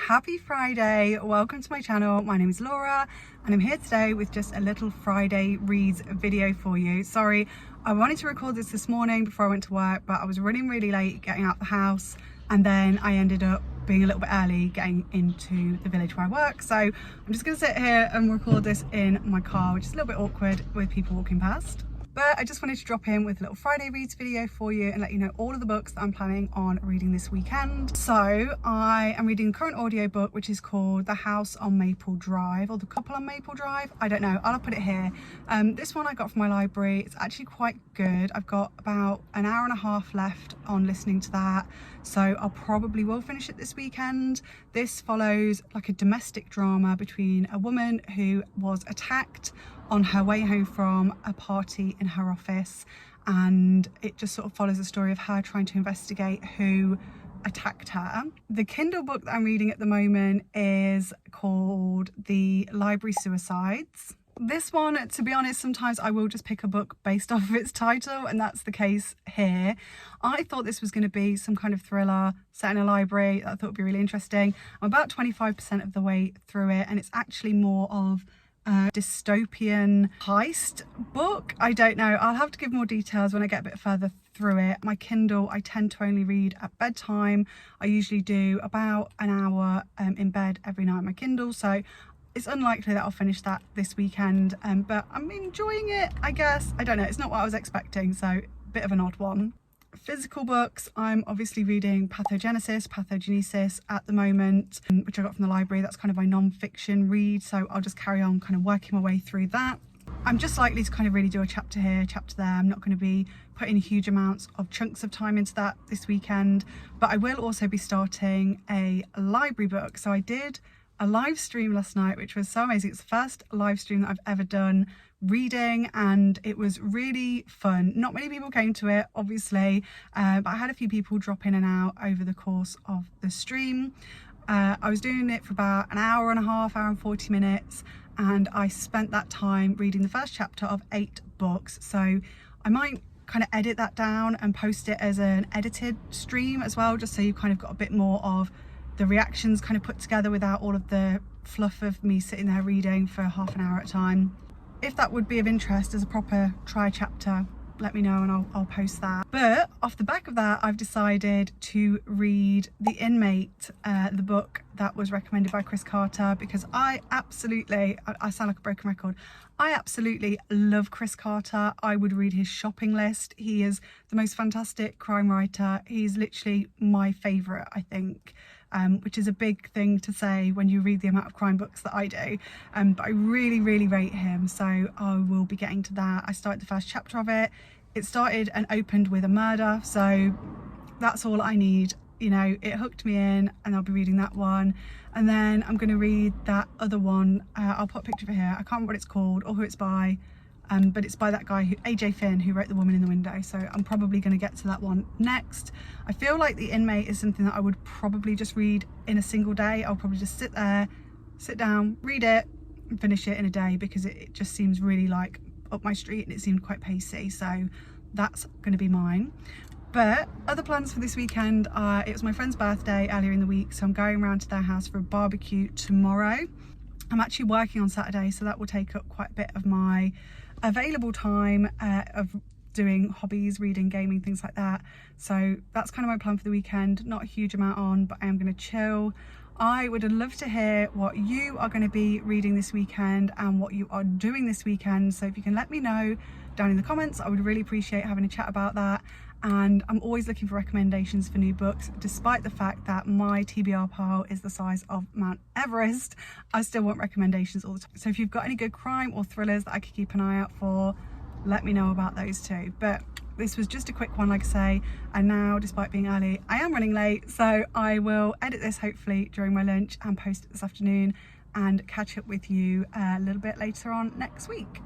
Happy Friday, welcome to my channel. My name is Laura and I'm here today with just a little Friday reads video for you. Sorry, I wanted to record this morning before I went to work, but I was running really late getting out the house, and then I ended up being a little bit early getting into the village where I work. So I'm just gonna sit here and record this in my car, which is a little bit awkward with people walking past. But I just wanted to drop in with a little Friday reads video for you and let you know all of the books that I'm planning on reading this weekend. So I am reading the current audiobook, which is called The House on Maple Drive, or The Couple on Maple Drive. I don't know, I'll put it here. This one I got from my library. It's actually quite good. I've got about an hour and a half left on listening to that, so I'll probably will finish it this weekend. This follows like a domestic drama between a woman who was attacked on her way home from a party in her office, and it just sort of follows the story of her trying to investigate who attacked her. The Kindle book that I'm reading at the moment is called The Library Suicides. This one, to be honest, sometimes I will just pick a book based off of its title, and that's the case here. I thought this was going to be some kind of thriller set in a library that I thought would be really interesting. I'm about 25% of the way through it, and it's actually more of a dystopian heist book. I don't know, I'll have to give more details when I get a bit further through it. My Kindle, I tend to only read at bedtime. I usually do about an hour in bed every night on my Kindle, so it's unlikely that I'll finish that this weekend, but I'm enjoying it, I guess. I don't know, it's not what I was expecting, so a bit of an odd one. Physical books, I'm obviously reading Pathogenesis at the moment, which I got from the library. That's kind of my non-fiction read, so I'll just carry on kind of working my way through that. I'm just likely to kind of really do a chapter here, chapter there. I'm not going to be putting huge amounts of chunks of time into that this weekend, but I will also be starting a library book. So I did a live stream last night, which was so amazing. It's the first live stream that I've ever done reading, and it was really fun. Not many people came to it, obviously, but I had a few people drop in and out over the course of the stream. I was doing it for about an hour and a half, hour and 40 minutes, and I spent that time reading the first chapter of 8 books. So I might kind of edit that down and post it as an edited stream as well, just so you kind of got a bit more of the reactions kind of put together without all of the fluff of me sitting there reading for half an hour at a time. If that would be of interest as a proper try chapter, let me know and I'll post that. But off the back of that, I've decided to read The Inmate, the book that was recommended by Chris Carter, because I sound like a broken record, I absolutely love Chris Carter. I would read his shopping list. He is the most fantastic crime writer. He's literally my favourite, I think. Which is a big thing to say when you read the amount of crime books that I do, but I really rate him, so I will be getting to that. I started the first chapter of it. It started and opened with a murder, so that's all I need. You know, it hooked me in, and I'll be reading that one, and then I'm going to read that other one. I'll put a picture of it here. I can't remember what it's called or who it's by, but it's by that guy, AJ Finn, who wrote The Woman in the Window, so I'm probably going to get to that one next. I feel like The Inmate is something that I would probably just read in a single day. I'll probably just sit down, read it, and finish it in a day, because it just seems really like up my street, and it seemed quite pacey, so that's going to be mine. But other plans for this weekend, it was my friend's birthday earlier in the week, so I'm going around to their house for a barbecue tomorrow. I'm actually working on Saturday, so that will take up quite a bit of my available time of doing hobbies, reading, gaming, things like that. So that's kind of my plan for the weekend. Not a huge amount on, but I am going to chill. I would love to hear what you are going to be reading this weekend and what you are doing this weekend. So if you can let me know down in the comments, I would really appreciate having a chat about that. And I'm always looking for recommendations for new books, despite the fact that my TBR pile is the size of Mount Everest. I still want recommendations all the time. So if you've got any good crime or thrillers that I could keep an eye out for, let me know about those too. But this was just a quick one, like I say, and now, despite being early, I am running late, so I will edit this hopefully during my lunch and post it this afternoon, and catch up with you a little bit later on next week.